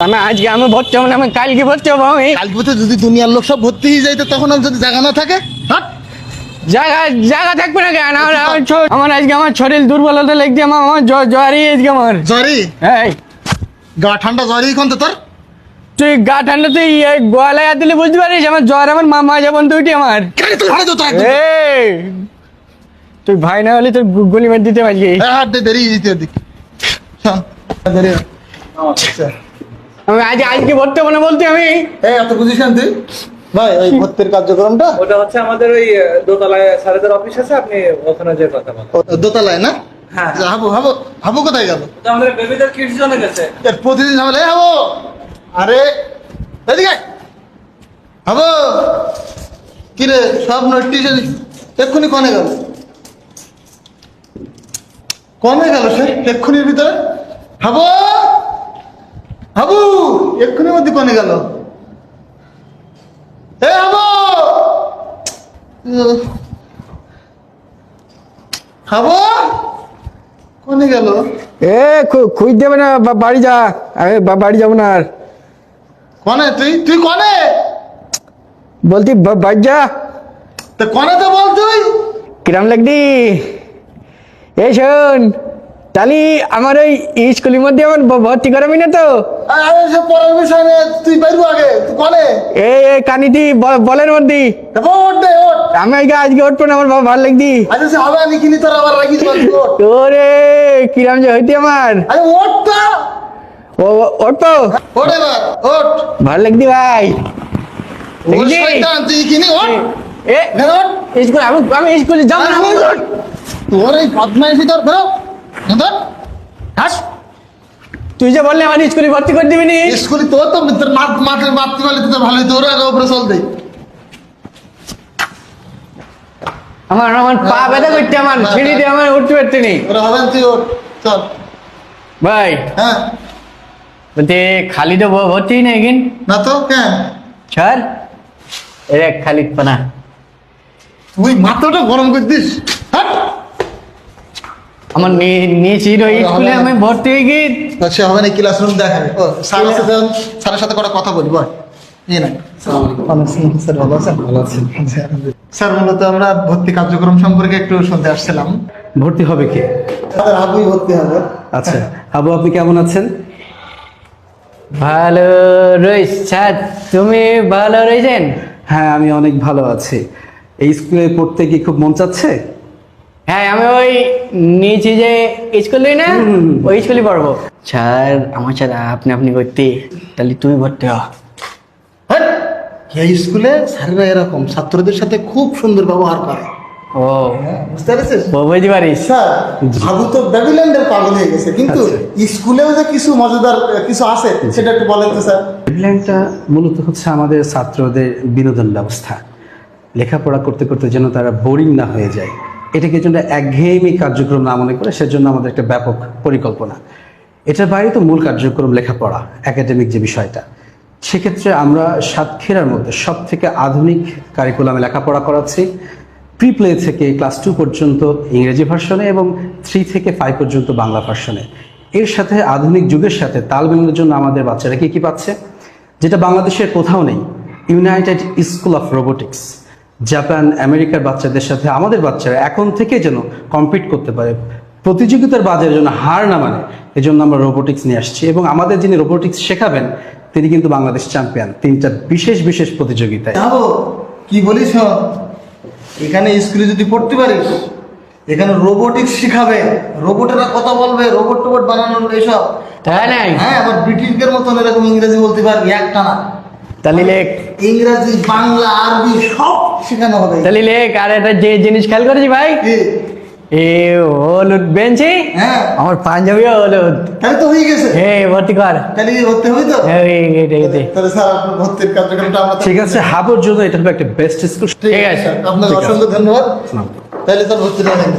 আমি আজকে আমি ভর্তি হবো না, আমি কালকে ভর্তি হবো। আমি কালকে তো যদি দুনিয়ার লোক সব ভর্তি হয়ে যাইতো তখন আর যদি জায়গা না থাকে, হাট। জায়গা জায়গা থাকবে না কেন? আমার আজকে আমার শরীর দুর্বলতা লাগছে, আমার জ্বরই আজকে আমার। জ্বরই? এই গা ঠান্ডা জ্বরই কোন তো তোর? তুই গা ঠান্ডা তুই গলায় হাত দিলে বুঝতে পারিস আমার জ্বর, আমার মামা যেমন তুইটি আমার। কেন তুই হারে তো তো একদম। এই তুই ভাই না হলে তোর গুলি মেরে দিতে পারবি। হাট দে, দেরি দিতে দিক। দেরি। আচ্ছা। আমি আজকে ভর্তি হবো না বলতে আমি। এই এত বুঝিস না তুই? ভাই ওই ভর্তির কার্যক্রমটা ওটা হচ্ছে আমাদের ওই দোতলায় স্যারেদের অফিস আছে, আপনি ওখানে যে কথা বলেন। দোতলায় না? হ্যাঁ। হাবু হাবু হাবু কোথায় গেল? ওটা আমাদের বেবিদের কিডস জোনে গেছে। এর প্রতিদিন ঝামেলা। এই হাবু, আরে এদিকে আয়। হাবু কি রে, সব নোটিশ এক্ষুনি কনে গেল? কনে গেল সে এক্ষুনির ভিতরে? হাবু হাবু এক্ষুনির মধ্যে কনে গেল? এ হাবু, হাবু কনে গেল? এ খুঁজ দেবে না, বাড়ি যা। আমি বাড়ি যাবো না আর। কনে তুই? তুই কনে বলতি বাড়ি যা। তা কনে তো বল তুই। কিরাম লাগদি? এই শোন, তাহলে আমার ওই স্কুলের মধ্যে আমার ভর্তি করাবি না তো? আরে সে পরের বিষয় নেই, তুই বাইরু আগে। তুই কনে? এই কানিটি বলের মধ্যে। ওঠ দে, ওঠ। আমি আজকে উঠবো না, আমার বাবা ভালো লাগদি। আচ্ছা সে হবে আমি কিনি তোর আবার রাখিস বল, তুই ওঠ। তোরে কিরাম যে হইতে আমার। আরে ওঠ তো। উঠবো? ওঠ এবার, ওঠ। ভালো লাগদি ভাই। ওর শয়তান, তুই কিনি ওঠ। এ বেরো, ওঠ। স্কুল আমি স্কুলে যাবো না। আরে ওঠ। তোর এই বদমাইশি তোর বেরো। বেরো। হাস। তুই যে বললি আমার স্কুলে ভর্তি করে দিবি নি। স্কুলে তোর তো তোর মাঠের মাতৃ বলে তো ভালোই, তোর আগে উপরে চল দে। আমার পা ব্যথা করতে, আমার সিঁড়ি দিয়ে আমার উঠতে পারতে নি। ওরা হবে না, তুই ওঠ, চল। ভাই হ্যাঁ বলতে খালি তো ভর্তি নেই কিন না তো কেন? স্যার, এর এক খালি পানা। তুই মাথাটা গরম করে দিস। হাট। আমার নিয়েছি স্কুলে আমি ভর্তি হয়ে গিয়ে। আচ্ছা হবে না, ক্লাসরুম দেখাবে। ও স্যার আছে, স্যারের সাথে কটা কথা বলি বল। এই না স্যার, ভালো আছেন? ভালো আছেন স্যার। মূলত আমরা ভর্তি কার্যক্রম সম্পর্কে একটু শুনতে আসছিলাম। ভর্তি হবে কে? আমাদের হাবুই ভর্তি হবে। আচ্ছা হাবু, আপনি কেমন আছেন? ভালো রয়েছ স্যার, তুমি ভালো রয়েছেন? হ্যাঁ, আমি অনেক ভালো আছি। এই স্কুলে পড়তে কি খুব মন চাচ্ছে? হ্যাঁ, আমি ওই নিয়েছি যে স্কুলে না, ওই স্কুলে পড়বো। স্যার আমার সাথে আপনি করতে, তাহলে তুমি ভর্তি হ। হ্যাঁ, এই স্কুলে স্যারেরা এরকম ছাত্রদের সাথে খুব সুন্দর ব্যবহার করে। ও বুঝতে পেরেছিস? বুঝতে পারিস। স্যার হাবু তো ব্যাবিল্যান্ডের পাগল হয়ে গেছে, কিন্তু স্কুলেও যে কিছু মজাদার কিছু আছে সেটা একটু বলেন তো স্যার। ব্যাবিল্যান্ডটা মূলত হচ্ছে আমাদের ছাত্রদের বিনোদন ব্যবস্থা। লেখাপড়া করতে করতে যেন তারা বোরিং না হয়ে যায়, এটাকে যেন একঘেয়েমি কার্যক্রম না মনে করে, সেজন্য আমাদের একটা ব্যাপক পরিকল্পনা। এটার বাইরে তো মূল কার্যক্রম লেখাপড়া, একাডেমিক যে বিষয়টা, সেক্ষেত্রে আমরা সাতক্ষীরার মধ্যে সব থেকে আধুনিক কারিকুলামে লেখাপড়া করাচ্ছি। প্রি প্লে থেকে ক্লাস 2 পর্যন্ত ইংরেজি ভার্সনে এবং 3 থেকে 5 পর্যন্ত বাংলা ভার্সনে। এর সাথে আধুনিক যুগের সাথে তাল মেলানোর জন্য আমাদের বাচ্চারা কি পাচ্ছে, যেটা বাংলাদেশের কোথাও নেই। United school of robotics, Japan, আমেরিকার বাচ্চাদের সাথে আমাদের বাচ্চারা এখন থেকে যেন কম্পিট করতে পারে, প্রতিযোগিতার বাজারে যেন হার না মানে, এজন্য আমরা রোবোটিক্স নিয়ে আসছি। এবং আমাদের যিনি রোবোটিক্স শেখাবেন তিনি কিন্তু বাংলাদেশ চ্যাম্পিয়ন 3টা বিশেষ প্রতিযোগিতায়। যাবো কি বলিস শোন, এখানে স্কুলে যদি পড়তে পারিস, এখানে রোবোটিক্স শিখাবে, রোবটেরা কথা বলবে, রোবট বানানোর এইসব। তাই নাই? হ্যাঁ, আবার ব্রিটিশদের মতন এরকম ইংরেজি বলতে পারবি একটা না। তাহলে লেখ, ইংরেজি, বাংলা, আরবি সব শেখানো হবে। তাহলে লেখ। আর একটা যে জিনিস খেয়াল করেছি ভাই, কি? এ হলুদ বেঞ্চি, হ্যাঁ, আমার পাঞ্জাবিও হলুদ। তাহলে তো হয়ে গেছে। ভর্তি কর। তাহলে কি ভর্তি হবে তো? তাহলে স্যার আপনার ভর্তির কার্যক্রমটা আমরা ঠিক আছে, হাবুর জন্য এটা হবে একটা বেস্ট স্কুল। ঠিক আছে, আপনার অসংখ্য ধন্যবাদ। তাহলে স্যার ভর্তিটা নেন।